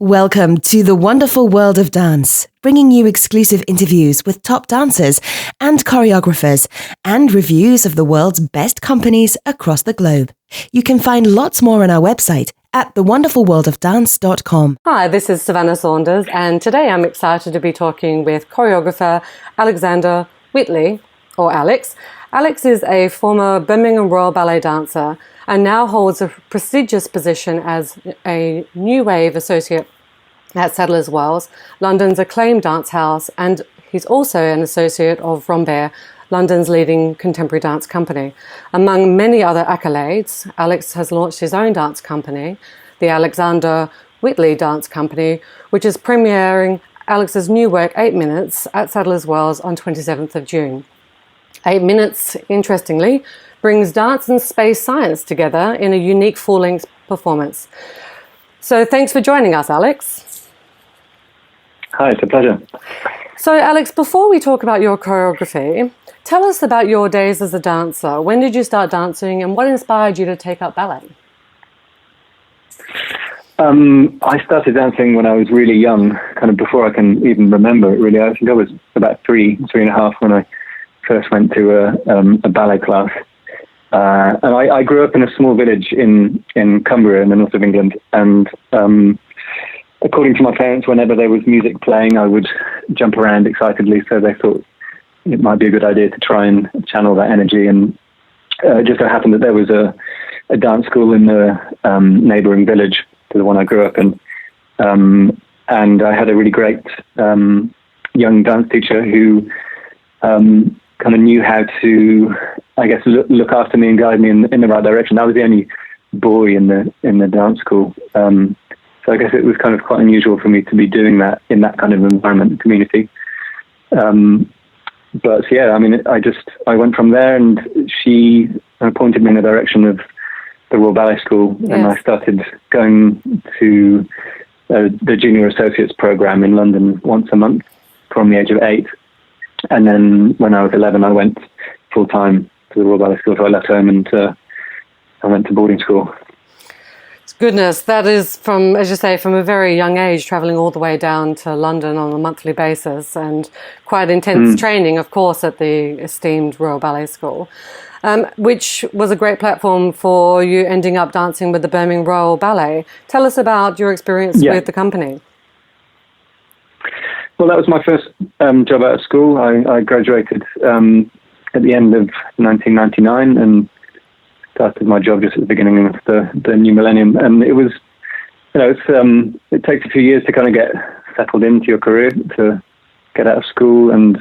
Welcome to the wonderful world of dance, bringing you exclusive interviews with top dancers and choreographers and reviews of the world's best companies across the globe. You can find lots more on our website at thewonderfulworldofdance.com. Hi, this is Savannah Saunders, and today I'm excited to be talking with choreographer Alexander Whitley, or Alex. Alex is a former Birmingham Royal Ballet dancer and now holds a prestigious position as a New Wave associate at Sadler's Wells, London's acclaimed dance house, and he's also an associate of Rambert, London's leading contemporary dance company. Among many other accolades, Alex has launched his own dance company, the Alexander Whitley Dance Company, which is premiering Alex's new work 8 Minutes at Sadler's Wells on 27th of June. 8 Minutes, interestingly, brings dance and space science together in a unique full-length performance. So thanks for joining us, Alex. Hi, it's a pleasure. So Alex, before we talk about your choreography, tell us about your days as a dancer. When did you start dancing and what inspired you to take up ballet? I started dancing when I was really young, kind of before I can even remember it really. I think I was about three and a half when I first went to a ballet class. And I grew up in a small village in Cumbria in the north of England. And according to my parents, whenever there was music playing, I would jump around excitedly. So they thought it might be a good idea to try and channel that energy. And it just so happened that there was a dance school in the neighbouring village to the one I grew up in. And I had a really great young dance teacher who kind of knew how to, I guess, look after me and guide me in the right direction. I was the only boy in the dance school. So I guess it was kind of quite unusual for me to be doing that in that kind of environment and community. But yeah, I mean, I went from there, and she pointed me in the direction of the Royal Ballet School. Yes. And I started going to the Junior Associates program in London once a month from the age of 8. And then when I was 11, I went full-time to the Royal Ballet School. So I left home and I went to boarding school. Goodness, that is from, as you say, from a very young age, travelling all the way down to London on a monthly basis, and quite intense training, of course, at the esteemed Royal Ballet School, which was a great platform for you ending up dancing with the Birmingham Royal Ballet. Tell us about your experience with the company. Well, that was my first job out of school. I graduated at the end of 1999 and started my job just at the beginning of the new millennium. And it was, it takes a few years to kind of get settled into your career, to get out of school and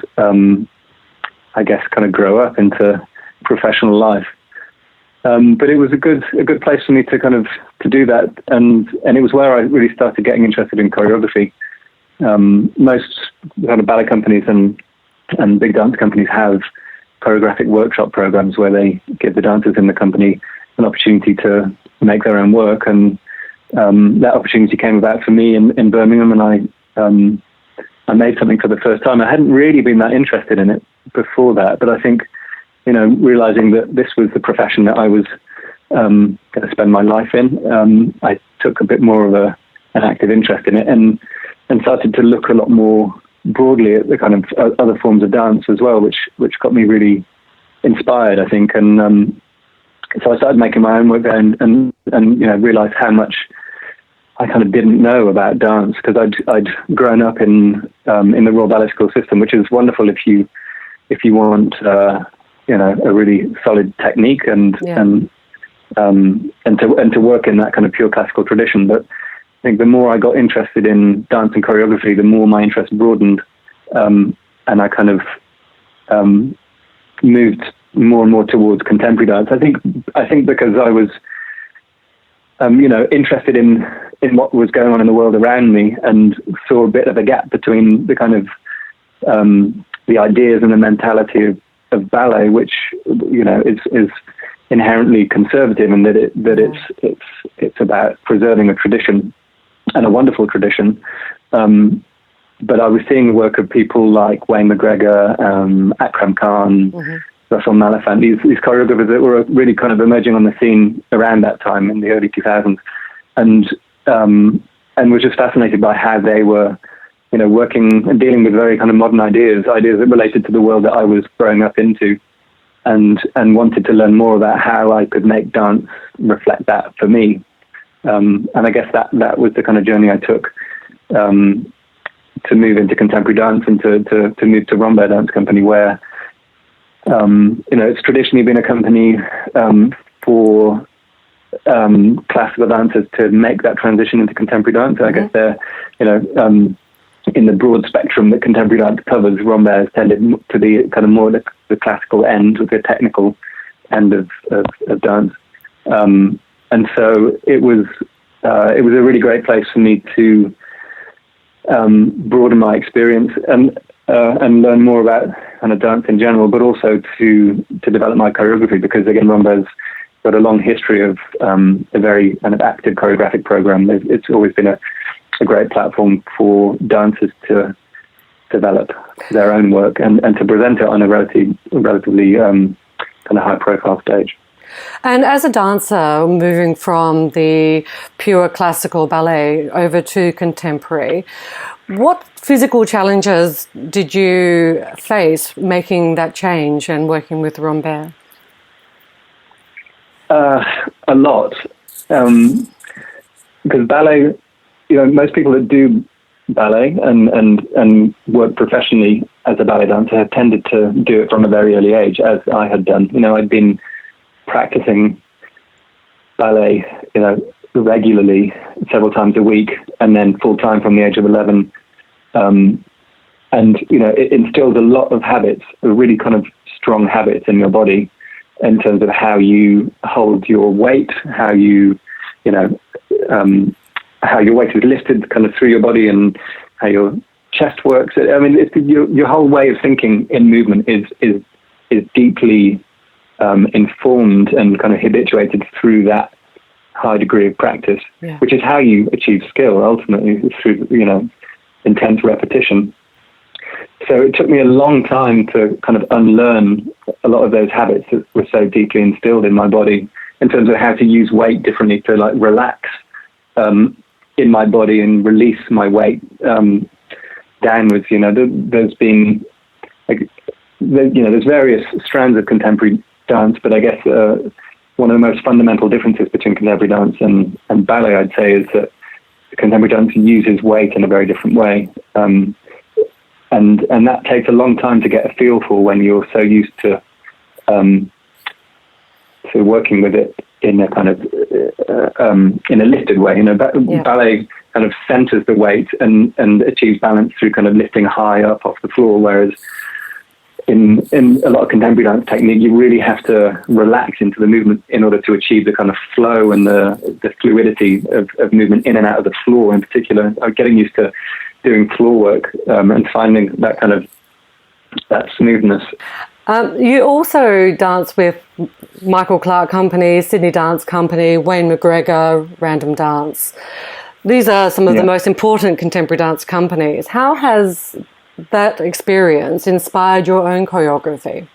I guess kind of grow up into professional life. But it was a good place for me to kind of to do that, and it was where I really started getting interested in choreography. Most kind of ballet companies and big dance companies have choreographic workshop programs where they give the dancers in the company an opportunity to make their own work, and that opportunity came about for me in Birmingham, and I made something for the first time. I hadn't really been that interested in it before that, but I think, realizing that this was the profession that I was going to spend my life in, I took a bit more of an active interest in it, and started to look a lot more broadly at the kind of other forms of dance as well, which got me really inspired, I think. And so I started making my own work there, and realized how much I kind of didn't know about dance, because I'd grown up in the Royal Ballet School system, which is wonderful if you want a really solid technique and to work in that kind of pure classical tradition. But I think the more I got interested in dance and choreography, the more my interest broadened, and I kind of moved more and more towards contemporary dance. I think because I was, interested in what was going on in the world around me, and saw a bit of a gap between the kind of the ideas and the mentality of ballet, which is inherently conservative, and that it's about preserving a tradition. And a wonderful tradition. But I was seeing the work of people like Wayne McGregor, Akram Khan, Russell Malafant, these choreographers that were really kind of emerging on the scene around that time in the early 2000s. And and was just fascinated by how they were, working and dealing with very kind of modern ideas that related to the world that I was growing up into, and wanted to learn more about how I could make dance reflect that for me. And I guess that was the kind of journey I took to move into contemporary dance and to move to Rambert Dance Company, where it's traditionally been a company for classical dancers to make that transition into contemporary dance. I guess they're, in the broad spectrum that contemporary dance covers, Rambert has tended to be kind of more the classical end, or the technical end of dance. And so it was a really great place for me to broaden my experience and learn more about kind of dance in general, but also to develop my choreography, because again, Rambert's got a long history of a very kind of active choreographic program. It's always been a great platform for dancers to develop their own work and to present it on a relatively kind of high profile stage. And as a dancer, moving from the pure classical ballet over to contemporary, what physical challenges did you face making that change and working with Rambert? A lot. Because ballet, most people that do ballet and work professionally as a ballet dancer have tended to do it from a very early age, as I had done. I'd been practicing ballet, regularly several times a week, and then full time from the age of 11. And it instills a lot of habits, really kind of strong habits in your body, in terms of how you hold your weight, how you, how your weight is lifted kind of through your body, and how your chest works. I mean, your whole way of thinking in movement is deeply informed and kind of habituated through that high degree of practice, which is how you achieve skill ultimately, through intense repetition. So it took me a long time to kind of unlearn a lot of those habits that were so deeply instilled in my body, in terms of how to use weight differently, to like relax in my body and release my weight downwards. There's been there's various strands of contemporary dance, but I guess one of the most fundamental differences between contemporary dance and ballet, I'd say, is that contemporary dance uses weight in a very different way. And that takes a long time to get a feel for, when you're so used to working with it in a kind of in a lifted way. Ballet kind of centers the weight and achieves balance through kind of lifting high up off the floor, whereas in a lot of contemporary dance technique, you really have to relax into the movement in order to achieve the kind of flow and the fluidity of movement in and out of the floor. In particular, getting used to doing floor work and finding that kind of that smoothness. You also dance with Michael Clark Company, Sydney Dance Company, Wayne McGregor, Random Dance. These are some of the most important contemporary dance companies. How has that experience inspired your own choreography?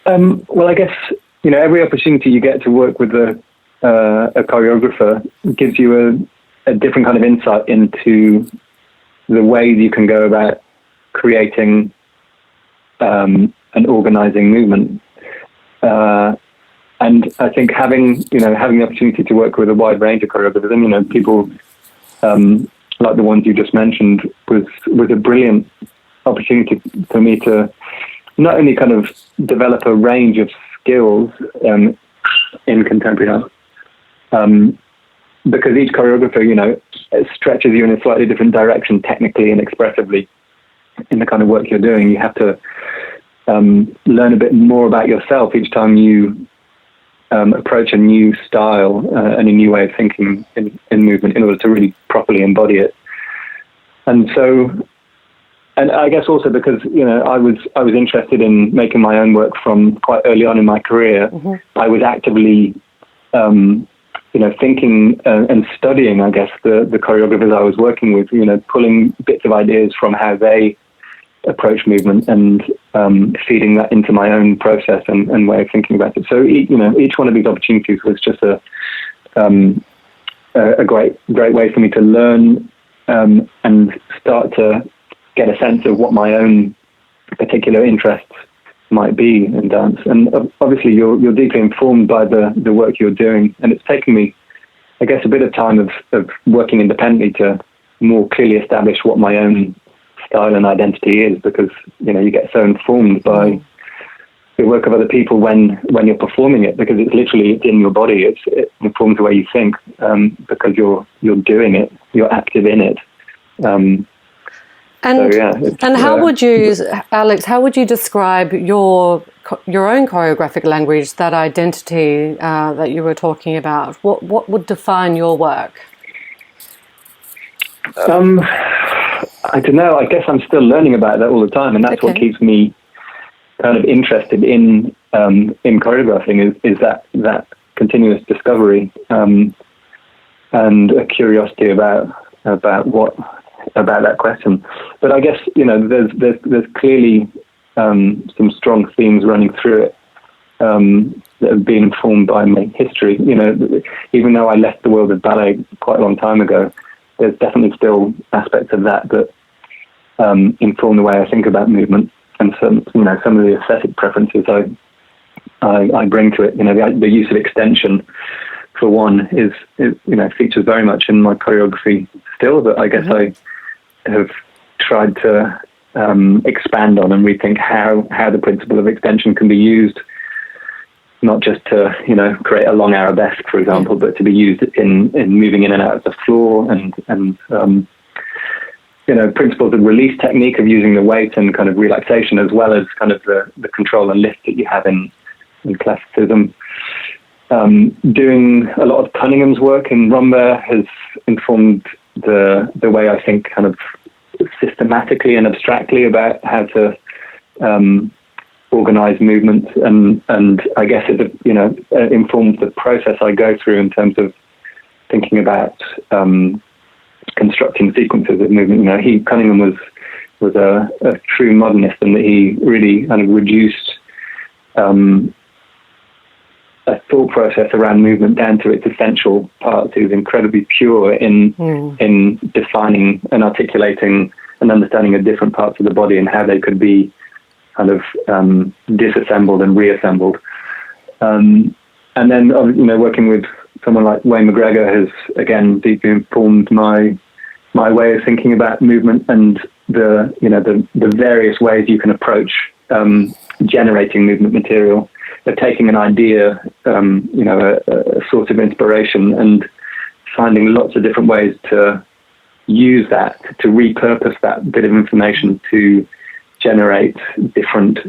Well, I guess, every opportunity you get to work with a choreographer gives you a different kind of insight into the ways you can go about creating and organizing movement. And I think having the opportunity to work with a wide range of choreographers, and people like the ones you just mentioned, was a brilliant opportunity for me to not only kind of develop a range of skills in contemporary dance, because each choreographer, stretches you in a slightly different direction technically and expressively in the kind of work you're doing. You have to learn a bit more about yourself each time you approach a new style and a new way of thinking in movement, in order to really properly embody it. And so, and I guess also because I was interested in making my own work from quite early on in my career. Mm-hmm. I was actively thinking and studying, I guess, the choreographers I was working with, pulling bits of ideas from how they approach movement and feeding that into my own process and way of thinking about it. So each one of these opportunities was just a a great way for me to learn and start to get a sense of what my own particular interests might be in dance. And obviously you're deeply informed by the work you're doing, and it's taken me, I guess, a bit of time of working independently to more clearly establish what my own style and identity is, because you get so informed by the work of other people when you're performing it, because it's in your body. It informs the way you think, because you're doing it, you're active in it. How would you, Alex? How would you describe your own choreographic language, that identity that you were talking about? What would define your work? I don't know. I guess I'm still learning about that all the time, and that's what keeps me kind of interested in choreographing. Is that continuous discovery and a curiosity about that question. But I guess there's clearly some strong themes running through it that have been informed by my history. Even though I left the world of ballet quite a long time ago, there's definitely still aspects of that inform the way I think about movement, and some of the aesthetic preferences I bring to it. The use of extension, for one, is features very much in my choreography still, but I guess I have tried to expand on and rethink how the principle of extension can be used, not just to create a long arabesque, for example, but to be used in moving in and out of the floor, and principles of release technique, of using the weight and kind of relaxation, as well as kind of the control and lift that you have in classicism. Doing a lot of Cunningham's work in Rambert has informed the way I think kind of systematically and abstractly about how to organize movement, and I guess it informs the process I go through in terms of thinking about constructing sequences of movement. Cunningham was a true modernist, in that he really kind of reduced a thought process around movement down to its essential parts. He was incredibly pure in defining and articulating and understanding of different parts of the body and how they could be kind of disassembled and reassembled. And then working with someone like Wayne McGregor has again deeply informed my way of thinking about movement, and the various ways you can approach generating movement material. Of taking an idea, a source of inspiration, and finding lots of different ways to use that, to repurpose that bit of information to generate different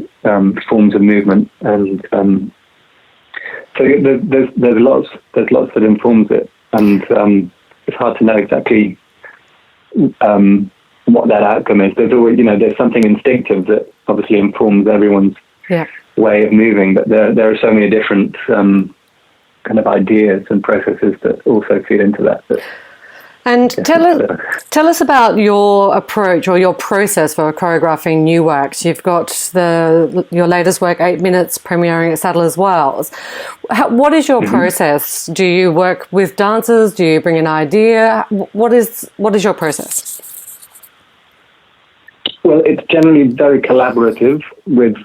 forms of movement. And so there's lots that informs it, and it's hard to know exactly what that outcome is. There's always, there's something instinctive that obviously informs everyone's way of moving, but there are so many different kind of ideas and processes that also feed into that. And tell us about your approach or your process for choreographing new works. You've got your latest work, 8 Minutes, premiering at Sadler as well. What is your process? Do you work with dancers? Do you bring an idea? What is your process? Well, it's generally very collaborative with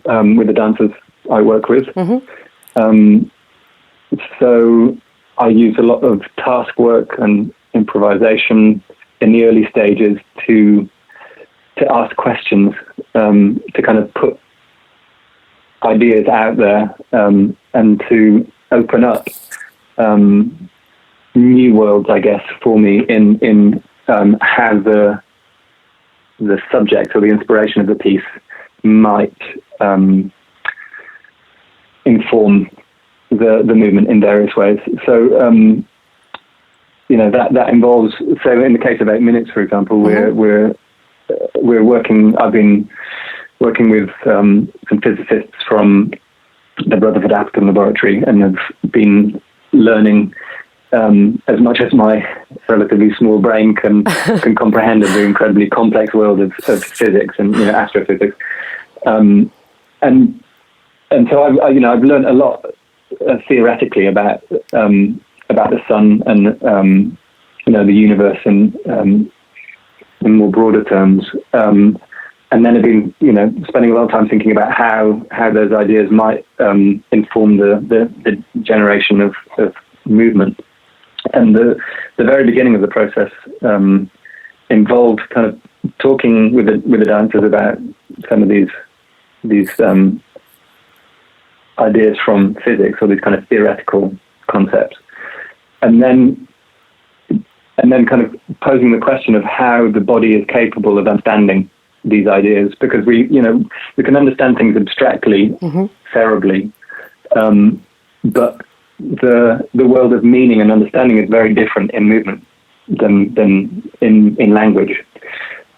the dancers I work with. So I use a lot of task work and improvisation in the early stages to ask questions, to kind of put ideas out there, and to open up new worlds, I guess, for me in how the subject or the inspiration of the piece might inform the movement in various ways. So that involves, so in the case of 8 Minutes, for example, we're working. I've been working with some physicists from the Rutherford Apton Laboratory, and have been learning as much as my relatively small brain can comprehend of the incredibly complex world of physics and astrophysics. And so I've learned a lot theoretically about about the sun and the universe in more broader terms. And then I've been, spending a lot of time thinking about how those ideas might inform the generation of movement. And the very beginning of the process involved kind of talking with the dancers about some of these ideas from physics, or these kind of theoretical concepts, and then kind of posing the question of how the body is capable of understanding these ideas, because we can understand things abstractly, cerebrally, but the world of meaning and understanding is very different in movement than in language.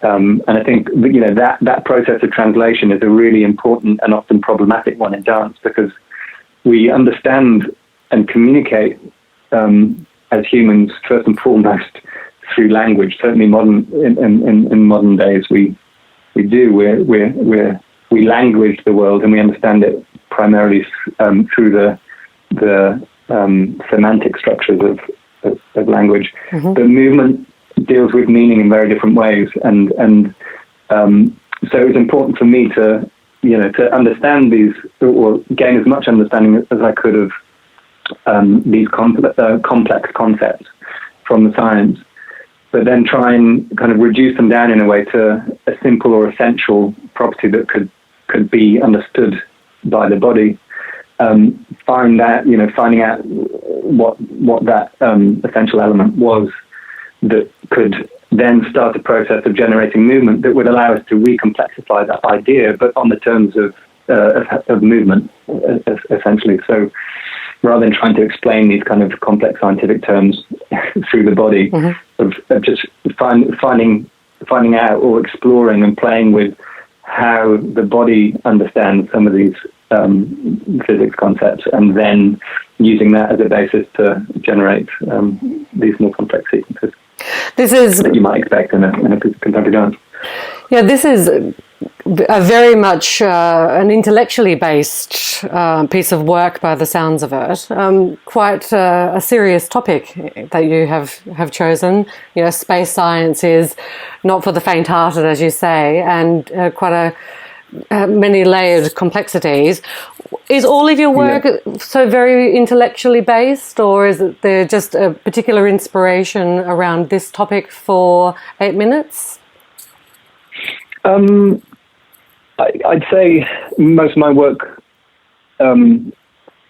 And I think that process of translation is a really important and often problematic one in dance, because we understand and communicate as humans first and foremost through language. Certainly, in modern days, we language the world, and we understand it primarily through the semantic structures of language. But movement deals with meaning in very different ways, and so it was important for me to understand these, or gain as much understanding as I could of these complex concepts from the science, but then try and kind of reduce them down in a way to a simple or essential property that could be understood by the body. Finding out what that essential element was that could then start a process of generating movement that would allow us to recomplexify that idea, but on the terms of movement, essentially. So rather than trying to explain these kind of complex scientific terms through the body, of just finding out or exploring and playing with how the body understands some of these physics concepts, and then using that as a basis to generate these more complex sequences. This is that you might expect in a contemporary dance. Yeah, this is a very much an intellectually based piece of work by the sounds of it. Quite a serious topic that you have chosen. Space science is not for the faint-hearted, as you say, and quite a many layered complexities. Is all of your work so very intellectually based, or is there just a particular inspiration around this topic for 8 minutes? I'd say most of my work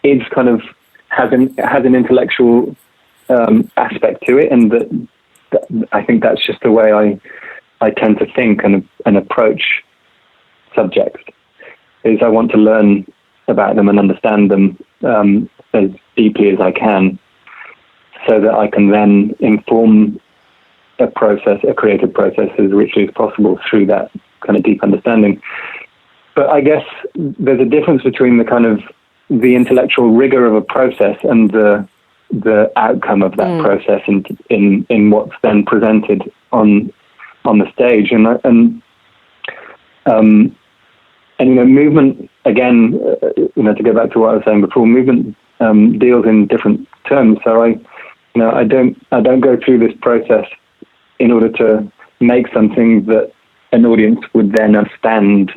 is kind of has an intellectual aspect to it, and that I think that's just the way I tend to think and approach subjects. Is I want to learn about them and understand them as deeply as I can, so that I can then inform a creative process as richly as possible through that kind of deep understanding. But I guess there's a difference between the kind of the intellectual rigor of a process and the outcome of that process in what's then presented on the stage. And movement, again, to go back to what I was saying before, movement deals in different terms. So I don't go through this process in order to make something that an audience would then understand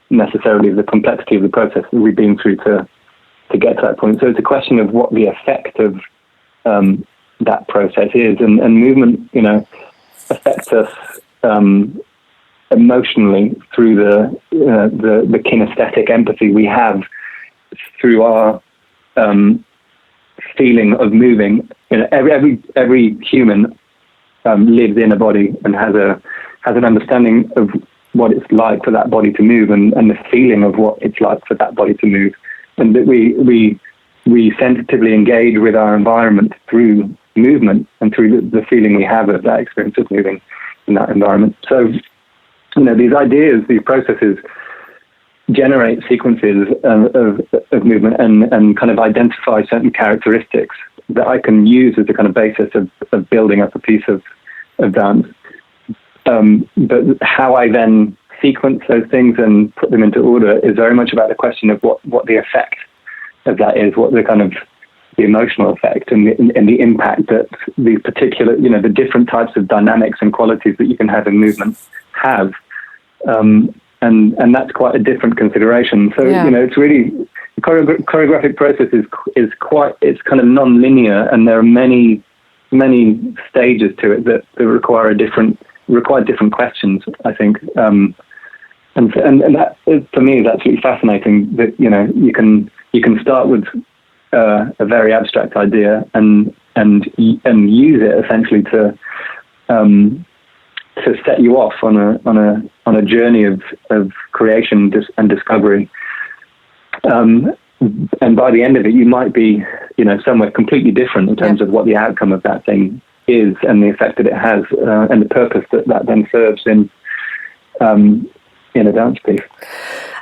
necessarily the complexity of the process that we've been through to get to that point. So it's a question of what the effect of that process is, and movement, affects us emotionally through the kinesthetic empathy we have through our feeling of moving. Every human lives in a body and has an understanding of what it's like for that body to move, and the feeling of what it's like for that body to move, and that we sensitively engage with our environment through movement and through the feeling we have of that experience of moving in that environment. So these ideas, these processes generate sequences of movement and kind of identify certain characteristics that I can use as a kind of basis of building up a piece of dance. But how I then sequence those things and put them into order is very much about the question of what the effect of that is, what the kind of the emotional effect and the impact that these particular, the different types of dynamics and qualities that you can have in movement have. And that's quite a different consideration. So, it's really, the choreographic process it's kind of non-linear, and there are many stages to it that require different questions, I think. And that, for me, is absolutely fascinating, that, you can start with a very abstract idea and use it essentially to set you off on a journey of creation and discovery. And by the end of it, you might be, somewhere completely different in terms of what the outcome of that thing is and the effect that it has, and the purpose that then serves in a dance piece.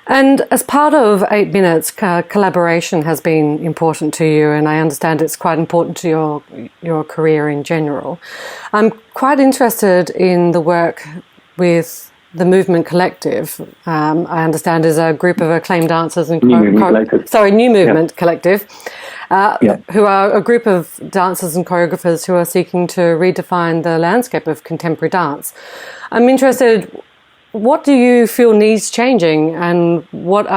And as part of 8 Minutes, collaboration has been important to you, and I understand it's quite important to your career in general. I'm quite interested in the work with the Movement Collective. I understand is a group of acclaimed dancers and New Movement Collective, who are a group of dancers and choreographers who are seeking to redefine the landscape of contemporary dance. I'm interested. What do you feel needs changing, and what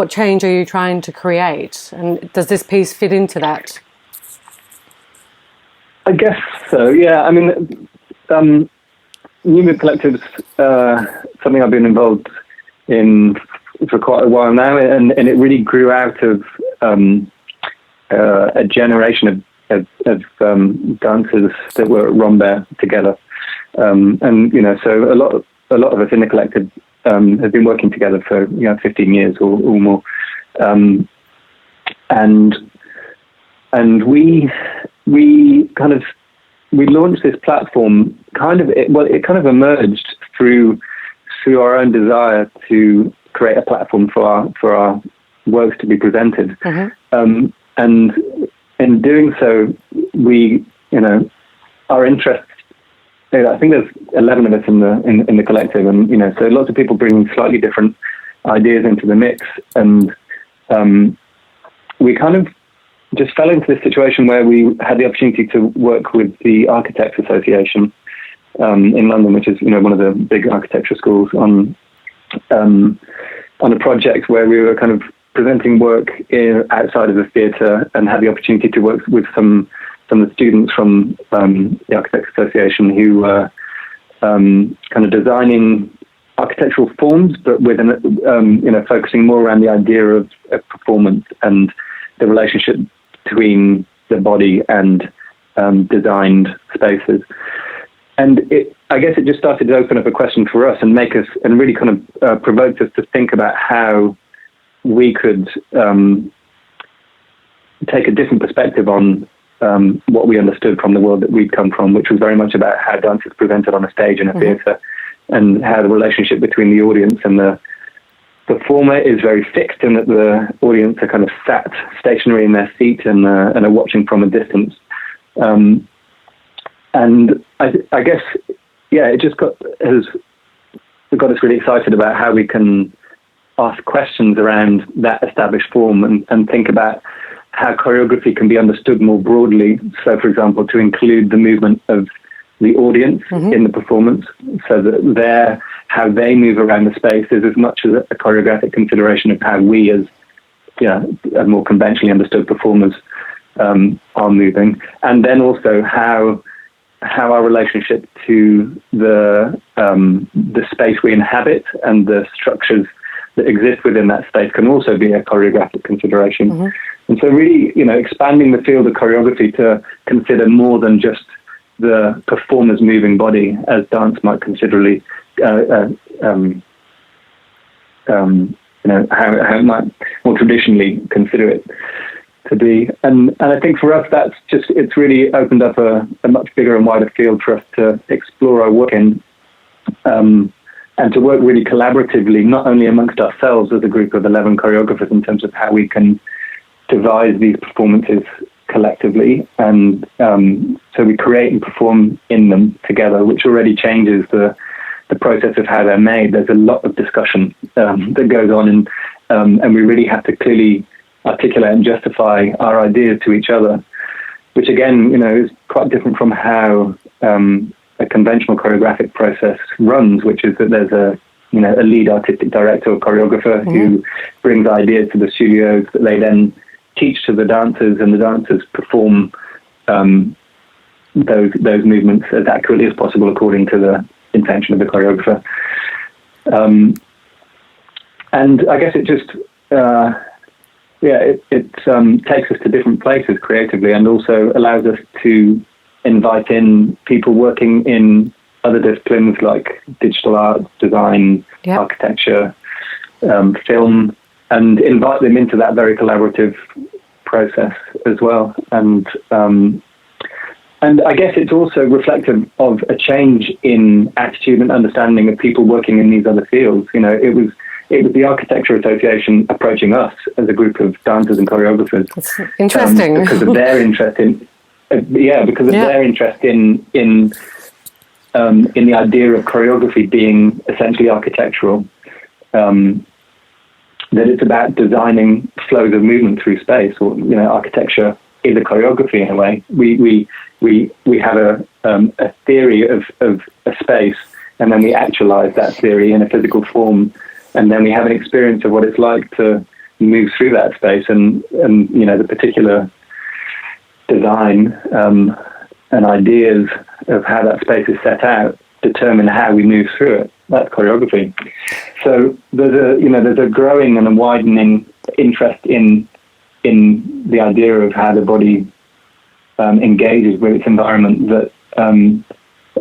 change are you trying to create? And does this piece fit into that? I guess so, yeah. I mean, New Movement Collective's something I've been involved in for quite a while now, and it really grew out of a generation of dancers that were at Rambert together. So a lot of us in the collective have been working together for 15 years or more, and we launched this platform. It kind of emerged through our own desire to create a platform for our works to be presented, and in doing so, we our interests. I think there's 11 of us in the collective, and so lots of people bringing slightly different ideas into the mix, and we kind of just fell into this situation where we had the opportunity to work with the Architects Association in London, which is one of the big architecture schools, on a project where we were kind of presenting work outside of the theatre, and had the opportunity to work with some of the students from the Architects Association who were kind of designing architectural forms, but with focusing more around the idea of performance and the relationship between the body and designed spaces. And I guess it just started to open up a question for us and really kind of provoked us to think about how we could take a different perspective on what we understood from the world that we'd come from, which was very much about how dance is presented on a stage in a theatre, and how the relationship between the audience and the performer is very fixed, and that the audience are kind of sat stationary in their seat and are watching from a distance. And I guess, it just got us really excited about how we can ask questions around that established form and think about how choreography can be understood more broadly. So, for example, to include the movement of the audience in the performance, so that how they move around the space is as much as a choreographic consideration of how we, as more conventionally understood performers, are moving, and then also how our relationship to the space we inhabit and the structures that exist within that space can also be a choreographic consideration. And so really, expanding the field of choreography to consider more than just the performer's moving body, as dance might considerably, how it might more traditionally consider it to be. And I think for us, it's really opened up a much bigger and wider field for us to explore our work in, and to work really collaboratively, not only amongst ourselves as a group of 11 choreographers in terms of how we can devise these performances collectively, and so we create and perform in them together, which already changes the process of how they're made. There's a lot of discussion that goes on, and we really have to clearly articulate and justify our ideas to each other, which again, is quite different from how a conventional choreographic process runs, which is that there's a lead artistic director or choreographer who brings ideas to the studios that they then teach to the dancers, and the dancers perform those movements as accurately as possible according to the intention of the choreographer. And I guess it just takes us to different places creatively, and also allows us to invite in people working in other disciplines like digital art, design, architecture, film, and invite them into that very collaborative process as well. And I guess it's also reflective of a change in attitude and understanding of people working in these other fields. It was the Architecture Association approaching us as a group of dancers and choreographers. That's interesting. Because of their interest in, their interest in the idea of choreography being essentially architectural. That it's about designing flows of movement through space, or architecture is a choreography in a way. We have a theory of a space, and then we actualize that theory in a physical form, and then we have an experience of what it's like to move through that space, and the particular design and ideas of how that space is set out determine how we move through it. That's choreography. So there's a growing and a widening interest in the idea of how the body engages with its environment that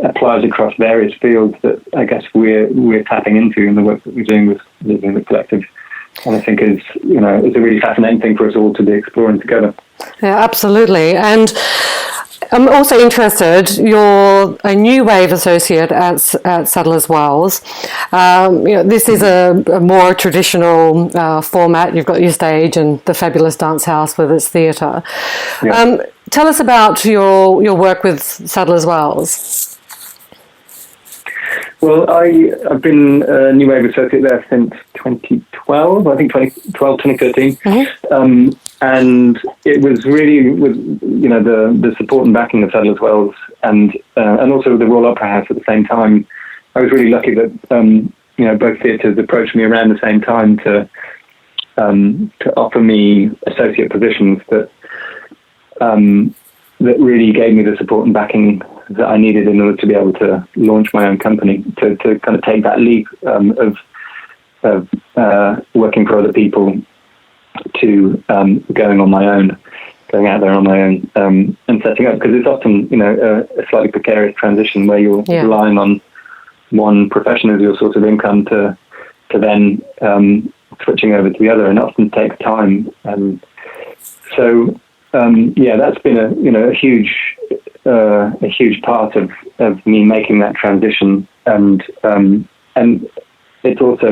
applies across various fields that I guess we're tapping into in the work that we're doing with the collective. And I think it's a really fascinating thing for us all to be exploring together. Yeah, absolutely. And I'm also interested, you're a New Wave associate at Sadler's Wells. This is a more traditional format. You've got your stage and the fabulous dance house with its theatre. Yeah. Tell us about your work with Sadler's Wells. Well, I've been a New Wave associate there since 2012, I think 2013. Mm-hmm. And it was really with the support and backing of Sadler's Wells and also the Royal Opera House at the same time. I was really lucky that both theatres approached me around the same time to offer me associate positions that really gave me the support and backing that I needed in order to be able to launch my own company, to kind of take that leap of working for other people to going out there on my own and setting up, because it's often a slightly precarious transition where you're relying on one profession as your source of income to then switching over to the other, and often takes time. So that's been a huge part of me making that transition, and it's also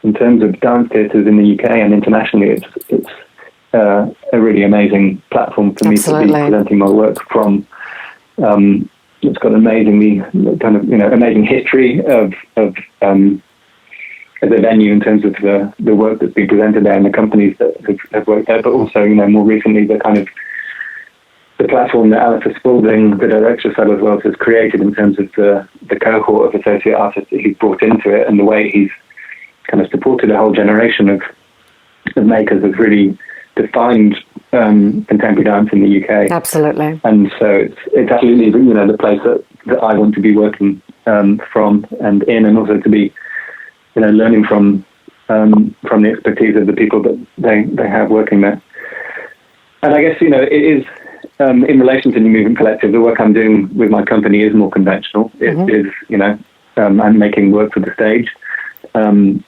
in terms of dance theatres in the UK and internationally, it's a really amazing platform for me to be presenting my work from. It's got an amazing history of as a venue in terms of the work that's been presented there and the companies that have worked there, but also more recently the platform that Alex Whitley, the director of Sadler's Wells, has created in terms of the cohort of associate artists that he's brought into it, and the way he's kind of supported a whole generation of makers has really defined contemporary dance in the UK. Absolutely. And so it's absolutely the place that I want to be working from and in, and also to be learning from the expertise of the people that they have working there. And I guess it is in relation to New Movement Collective, the work I'm doing with my company is more conventional. It is I'm making work for the stage, and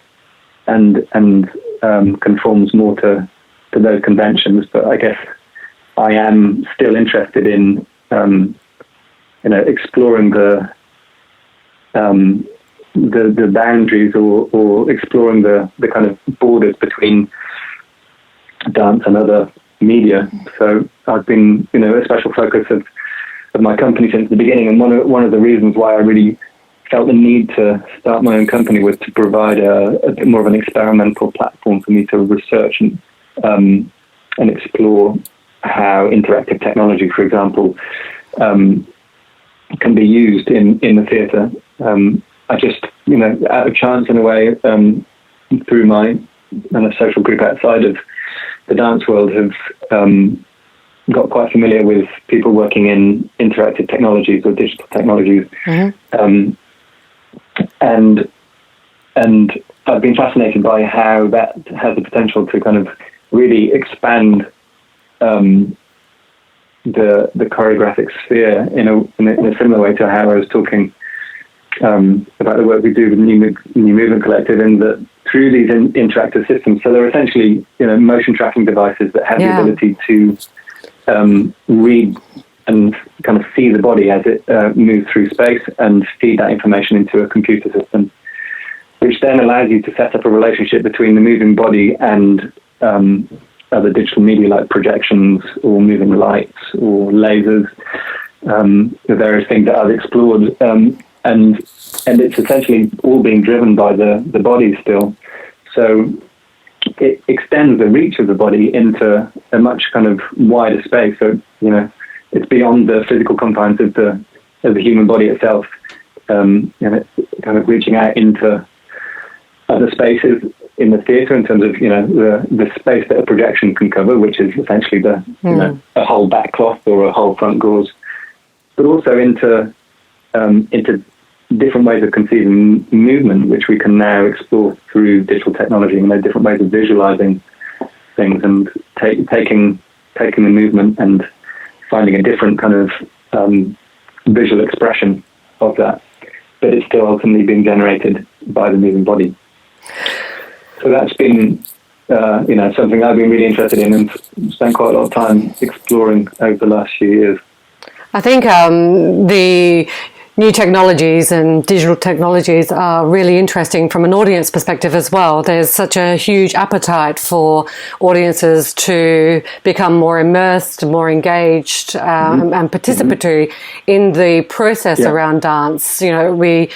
conforms more to those conventions. But I guess I am still interested in exploring the boundaries or exploring the kind of borders between dance and other media. So I've been a special focus of my company since the beginning, and one of the reasons why I really felt the need to start my own company was to provide a bit more of an experimental platform for me to research and and explore how interactive technology, for example, can be used in the theatre. I just, out of chance in a way, through my social group outside of the dance world, have got quite familiar with people working in interactive technologies or digital technologies. Mm-hmm. And I've been fascinated by how that has the potential to kind of really expand the choreographic sphere in a similar way to how I was talking about the work we do with New Movement Collective, in that through these interactive systems, so they're essentially motion tracking devices that have the ability to read and kind of see the body as it moves through space and feed that information into a computer system, which then allows you to set up a relationship between the moving body and other digital media like projections or moving lights or lasers, the various things that I've explored. And it's essentially all being driven by the body still. So it extends the reach of the body into a much kind of wider space. So, it's beyond the physical confines of the human body itself, and it's kind of reaching out into other spaces in the theatre in terms of, the space that a projection can cover, which is essentially a whole back cloth or a whole front gauze, but also into different ways of conceiving movement, which we can now explore through digital technology, different ways of visualizing things and taking the movement and finding a different kind of visual expression of that, but it's still ultimately being generated by the moving body. So that's been, something I've been really interested in and spent quite a lot of time exploring over the last few years. I think the new technologies and digital technologies are really interesting from an audience perspective as well. There's such a huge appetite for audiences to become more immersed, more engaged, and participatory in the process around dance. We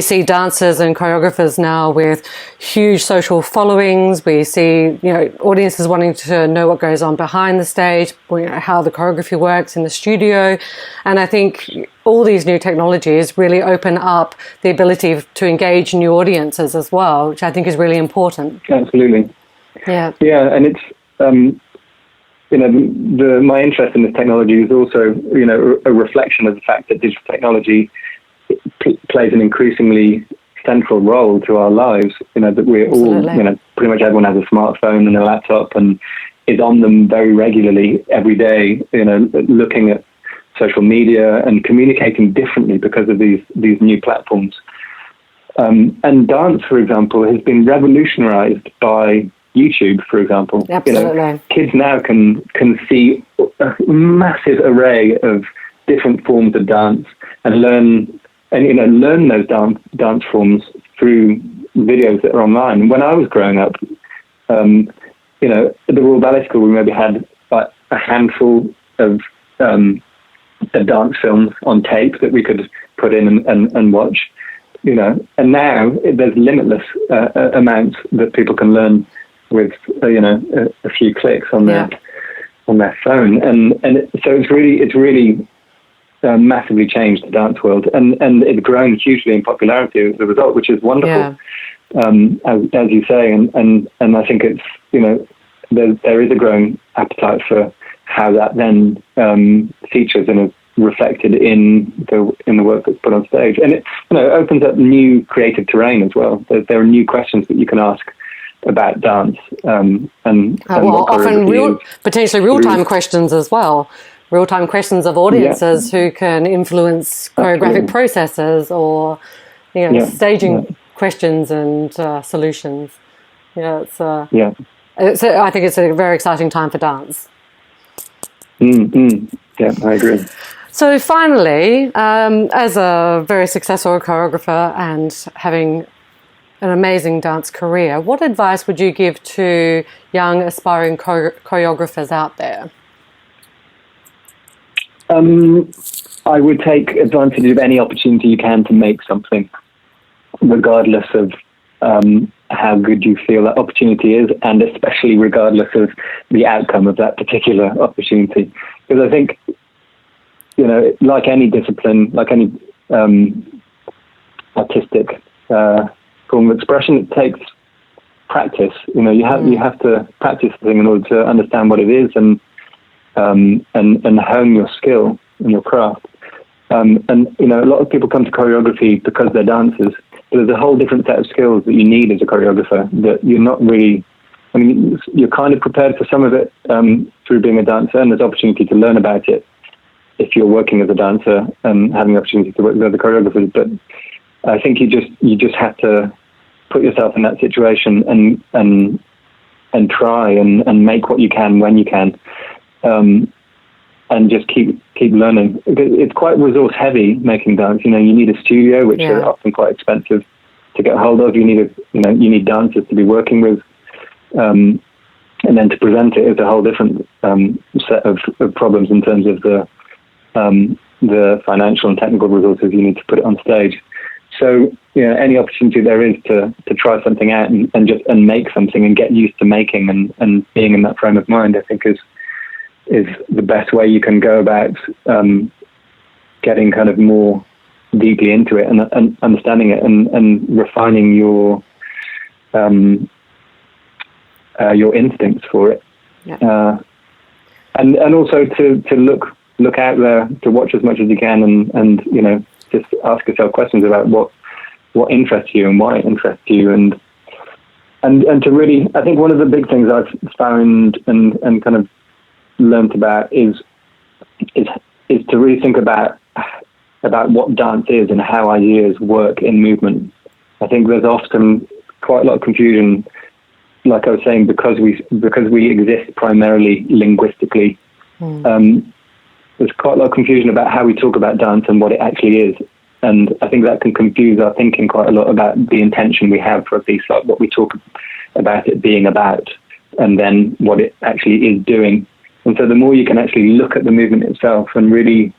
see dancers and choreographers now with huge social followings. We see, audiences wanting to know what goes on behind the stage, how the choreography works in the studio. And I think all these new technologies really open up the ability to engage new audiences as well, which I think is really important. Absolutely. Yeah. Yeah, and it's my interest in this technology is also a reflection of the fact that digital technology plays an increasingly central role to our lives. That we're all pretty much everyone has a smartphone and a laptop and is on them very regularly every day. Looking at social media and communicating differently because of these new platforms. And dance, for example, has been revolutionized by YouTube, for example. Absolutely. Kids now can see a massive array of different forms of dance and learn those dance forms through videos that are online. When I was growing up, at the Royal Ballet School, we maybe had a handful of dance films on tape that we could put in and watch, and now there's limitless amounts that people can learn with, a few clicks on their phone, so it's really massively changed the dance world, and it's grown hugely in popularity as a result, which is wonderful, as you say, and I think it's there is a growing appetite for how that then features and is reflected in the work that's put on stage, and it opens up new creative terrain as well. There are new questions that you can ask about dance, and often potentially real-time questions as well. Real-time questions of audiences who can influence choreographic processes or staging questions and solutions. I think it's a very exciting time for dance. Yeah, I agree. So finally, as a very successful choreographer and having an amazing dance career, what advice would you give to young aspiring choreographers out there? I would take advantage of any opportunity you can to make something, regardless of how good you feel that opportunity is, and especially regardless of the outcome of that particular opportunity. Because I think, like any discipline, like any artistic form of expression, it takes practice. You have to practice the thing in order to understand what it is and hone your skill and your craft. And a lot of people come to choreography because they're dancers. But there's a whole different set of skills that you need as a choreographer that you're not really. You're kind of prepared for some of it through being a dancer, and there's opportunity to learn about it if you're working as a dancer and having the opportunity to work with other choreographers. But I think you just have to put yourself in that situation and try and make what you can when you can, and just keep learning. It's quite resource heavy making dance. You need a studio, which are often quite expensive to get hold of. You need dancers to be working with, and then to present it is a whole different set of problems in terms of the financial and technical resources you need to put it on stage. So, any opportunity there is to try something out and make something and get used to making and being in that frame of mind, I think is the best way you can go about getting kind of more deeply into it and understanding it and refining your instincts for it. Yeah. And also to look out there, to watch as much as you can and just ask yourself questions about what interests you and why it interests you, and to really, I think one of the big things I've found and kind of learnt about is to really think about what dance is and how ideas work in movement. I think there's often quite a lot of confusion, like I was saying, because we exist primarily linguistically. There's quite a lot of confusion about how we talk about dance and what it actually is. And I think that can confuse our thinking quite a lot about the intention we have for a piece, like what we talk about it being about, and then what it actually is doing. And so the more you can actually look at the movement itself and really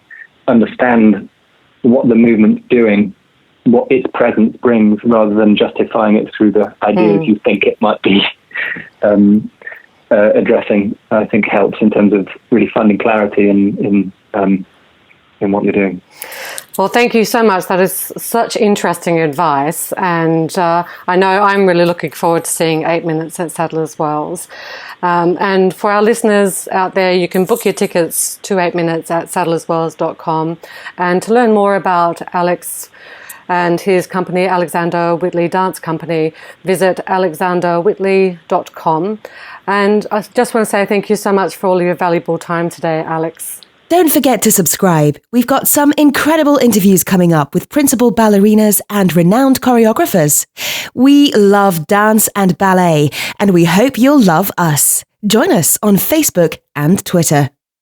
understand what the movement's doing, what its presence brings, rather than justifying it through the ideas you think it might be addressing, I think helps in terms of really finding clarity in what you're doing. Well, thank you so much. That is such interesting advice. And I know I'm really looking forward to seeing 8 Minutes at Sadler's Wells. And for our listeners out there, you can book your tickets to 8 Minutes at sadlerswells.com. And to learn more about Alex and his company, Alexander Whitley Dance Company, visit alexanderwhitley.com. And I just want to say thank you so much for all your valuable time today, Alex. Don't forget to subscribe. We've got some incredible interviews coming up with principal ballerinas and renowned choreographers. We love dance and ballet, and we hope you'll love us. Join us on Facebook and Twitter.